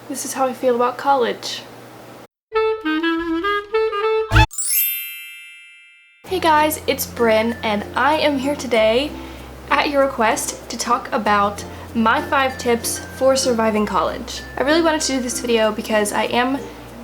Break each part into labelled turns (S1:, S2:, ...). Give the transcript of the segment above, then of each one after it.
S1: This is how I feel about college. Hey guys, it's Bryn, and I am here today, at your request, to talk about my 5 tips for surviving college. I really wanted to do this video because I am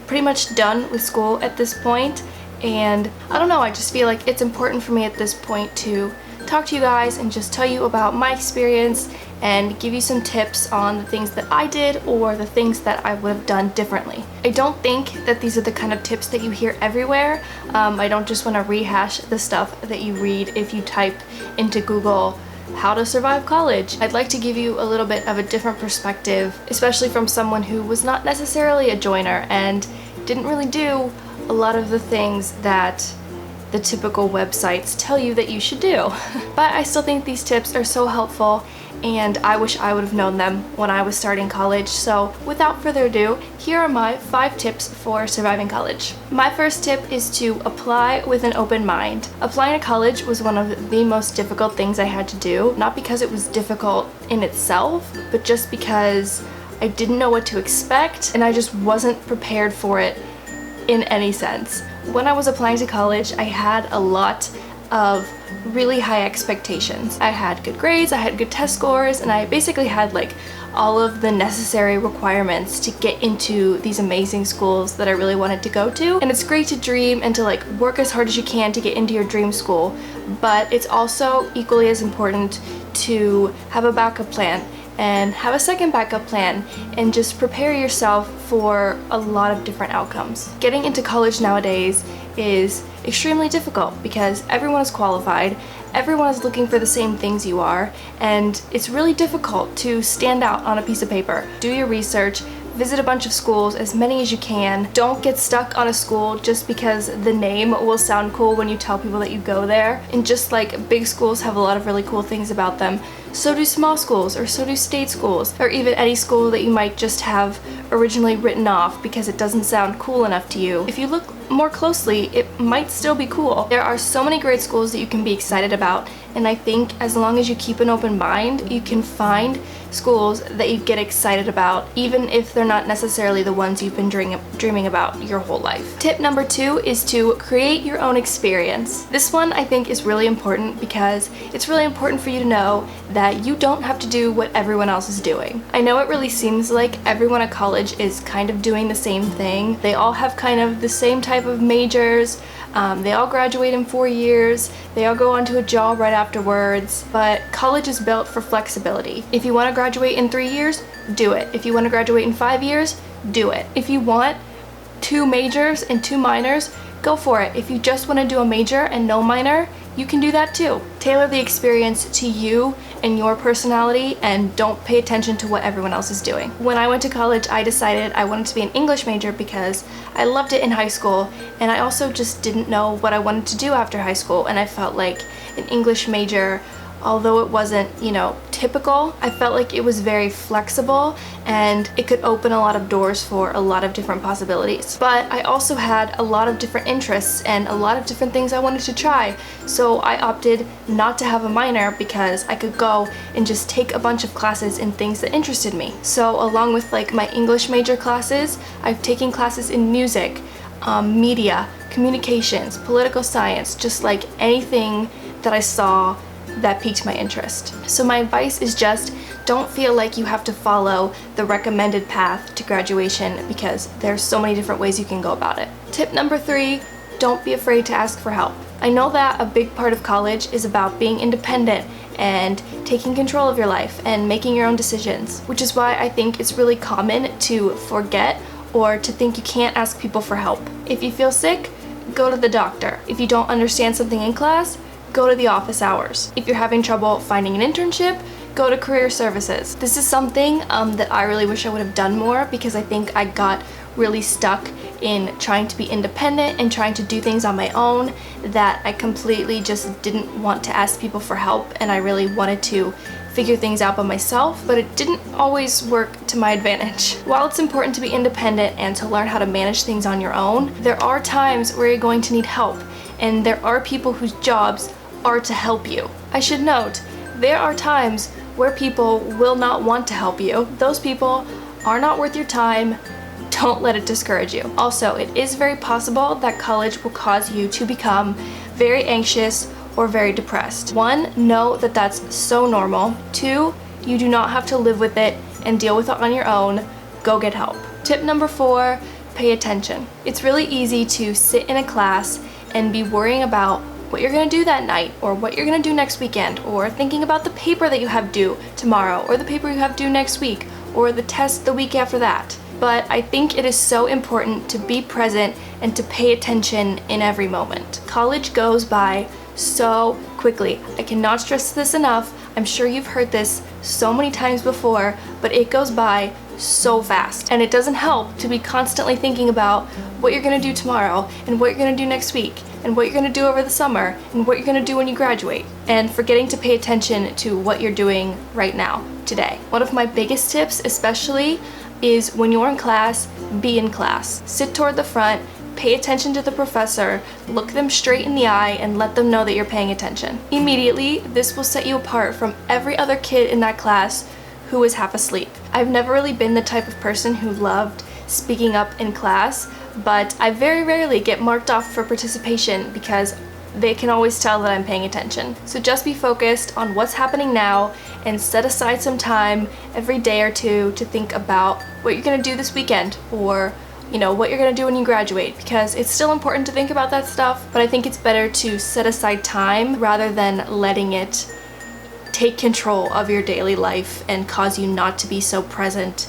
S1: pretty much done with school at this point, and I don't know, I just feel like it's important for me at this point to talk to you guys and just tell you about my experience and give you some tips on the things that I did or the things that I would have done differently. I don't think that these are the kind of tips that you hear everywhere. I don't just want to rehash the stuff that you read if you type into Google how to survive college. I'd like to give you a little bit of a different perspective, especially from someone who was not necessarily a joiner and didn't really do a lot of the things that the typical websites tell you that you should do. But I still think these tips are so helpful, and I wish I would have known them when I was starting college. So without further ado, here are my 5 tips for surviving college. My first tip is to apply with an open mind. Applying to college was one of the most difficult things I had to do, not because it was difficult in itself, but just because I didn't know what to expect and I just wasn't prepared for it in any sense. When I was applying to college, I had a lot of really high expectations. I had good grades, I had good test scores, and I basically had like all of the necessary requirements to get into these amazing schools that I really wanted to go to. And it's great to dream and to like work as hard as you can to get into your dream school, but it's also equally as important to have a backup plan and have a second backup plan and just prepare yourself for a lot of different outcomes. Getting into college nowadays is extremely difficult because everyone is qualified, everyone is looking for the same things you are, and it's really difficult to stand out on a piece of paper. Do your research, visit a bunch of schools, as many as you can. Don't get stuck on a school just because the name will sound cool when you tell people that you go there. And just like big schools have a lot of really cool things about them, so do small schools, or so do state schools, or even any school that you might just have originally written off because it doesn't sound cool enough to you. If you look more closely, it might still be cool. There are so many great schools that you can be excited about, and I think as long as you keep an open mind, you can find schools that you get excited about, even if they're not necessarily the ones you've been dreaming about your whole life. Tip number 2 is to create your own experience. This one I think is really important because it's really important for you to know that you don't have to do what everyone else is doing. I know it really seems like everyone at college is kind of doing the same thing. They all have kind of the same type of majors. They all graduate in 4 years, they all go on to a job right afterwards, but college is built for flexibility. If you want to graduate in 3 years, do it. If you want to graduate in 5 years, do it. If you want 2 majors and 2 minors, go for it. If you just want to do a major and no minor, you can do that too. Tailor the experience to you and your personality, and don't pay attention to what everyone else is doing. When I went to college, I decided I wanted to be an English major because I loved it in high school, and I also just didn't know what I wanted to do after high school, and I felt like an English major, although it wasn't, typical, I felt like it was very flexible and it could open a lot of doors for a lot of different possibilities. But I also had a lot of different interests and a lot of different things I wanted to try, so I opted not to have a minor because I could go and just take a bunch of classes in things that interested me. So along with like my English major classes, I've taken classes in music, media, communications, political science, just like anything that I saw that piqued my interest. So my advice is just don't feel like you have to follow the recommended path to graduation because there's so many different ways you can go about it. Tip number 3, don't be afraid to ask for help. I know that a big part of college is about being independent and taking control of your life and making your own decisions, which is why I think it's really common to forget or to think you can't ask people for help. If you feel sick, go to the doctor. If you don't understand something in class, go to the office hours. If you're having trouble finding an internship, go to career services. This is something that I really wish I would have done more because I think I got really stuck in trying to be independent and trying to do things on my own that I completely just didn't want to ask people for help, and I really wanted to figure things out by myself, but it didn't always work to my advantage. While it's important to be independent and to learn how to manage things on your own, there are times where you're going to need help, and there are people whose jobs are to help you. I should note, there are times where people will not want to help you. Those people are not worth your time, don't let it discourage you. Also, it is very possible that college will cause you to become very anxious or very depressed. 1, know that that's so normal. 2, you do not have to live with it and deal with it on your own. Go get help. Tip number 4, pay attention. It's really easy to sit in a class and be worrying about what you're gonna do that night, or what you're gonna do next weekend, or thinking about the paper that you have due tomorrow, or the paper you have due next week, or the test the week after that. But I think it is so important to be present and to pay attention in every moment. College goes by so quickly. I cannot stress this enough. I'm sure you've heard this so many times before, but it goes by so fast. And it doesn't help to be constantly thinking about what you're gonna do tomorrow, and what you're gonna do next week, and what you're gonna do over the summer, and what you're gonna do when you graduate, and forgetting to pay attention to what you're doing right now, today. One of my biggest tips, especially, is when you're in class, be in class. Sit toward the front, pay attention to the professor, look them straight in the eye, and let them know that you're paying attention. Immediately, this will set you apart from every other kid in that class who was half asleep. I've never really been the type of person who loved speaking up in class, but I very rarely get marked off for participation because they can always tell that I'm paying attention. So just be focused on what's happening now and set aside some time every day or two to think about what you're gonna do this weekend, or what you're gonna do when you graduate, because it's still important to think about that stuff, but I think it's better to set aside time rather than letting it take control of your daily life and cause you not to be so present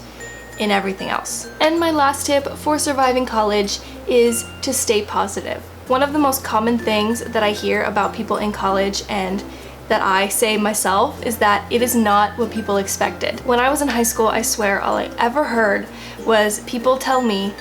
S1: in everything else. And my last tip for surviving college is to stay positive. One of the most common things that I hear about people in college, and that I say myself, is that it is not what people expected. When I was in high school, I swear all I ever heard was people tell me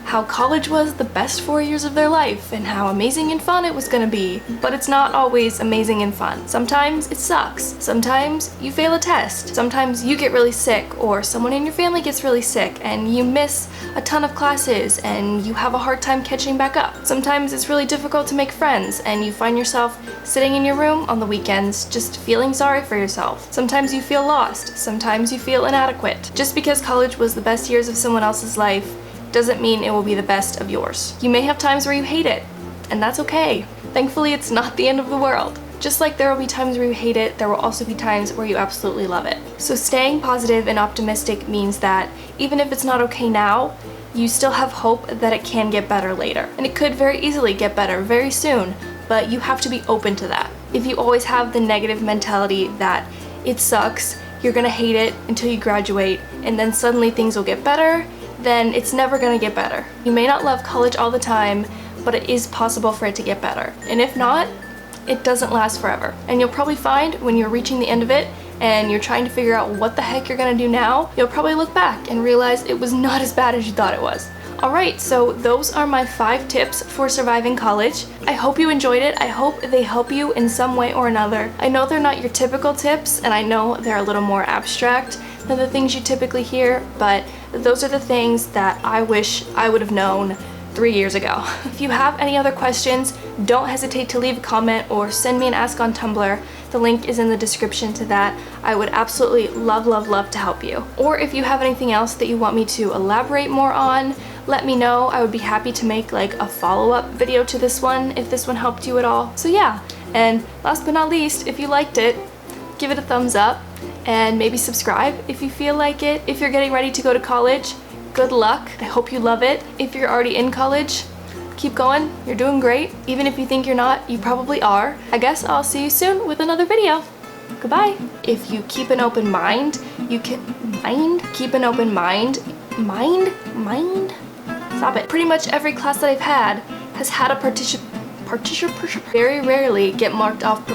S1: how college was the best 4 years of their life and how amazing and fun it was gonna be. But it's not always amazing and fun. Sometimes it sucks. Sometimes you fail a test. Sometimes you get really sick, or someone in your family gets really sick and you miss a ton of classes and you have a hard time catching back up. Sometimes it's really difficult to make friends and you find yourself sitting in your room on the weekends just feeling sorry for yourself. Sometimes you feel lost. Sometimes you feel inadequate. Just because college was the best years of someone else's life doesn't mean it will be the best of yours. You may have times where you hate it, and that's okay. Thankfully, it's not the end of the world. Just like there will be times where you hate it, there will also be times where you absolutely love it. So staying positive and optimistic means that even if it's not okay now, you still have hope that it can get better later. And it could very easily get better very soon, but you have to be open to that. If you always have the negative mentality that it sucks, you're gonna hate it until you graduate, and then suddenly things will get better, then it's never gonna get better. You may not love college all the time, but it is possible for it to get better. And if not, it doesn't last forever. And you'll probably find when you're reaching the end of it and you're trying to figure out what the heck you're gonna do now, you'll probably look back and realize it was not as bad as you thought it was. Alright, so those are my 5 tips for surviving college. I hope you enjoyed it. I hope they help you in some way or another. I know they're not your typical tips, and I know they're a little more abstract than the things you typically hear, but those are the things that I wish I would have known 3 years ago. If you have any other questions, don't hesitate to leave a comment or send me an ask on Tumblr. The link is in the description to that. I would absolutely love, love, love to help you. Or if you have anything else that you want me to elaborate more on, let me know. I would be happy to make like a follow-up video to this one if this one helped you at all. So yeah, and last but not least, if you liked it, give it a thumbs up and maybe subscribe if you feel like it. If you're getting ready to go to college, good luck. I hope you love it. If you're already in college, keep going. You're doing great. Even if you think you're not, you probably are. I guess I'll see you soon with another video. Goodbye. If you keep an open mind, you can keep an open mind. Stop it. Pretty much every class that I've had has had a very rarely get marked off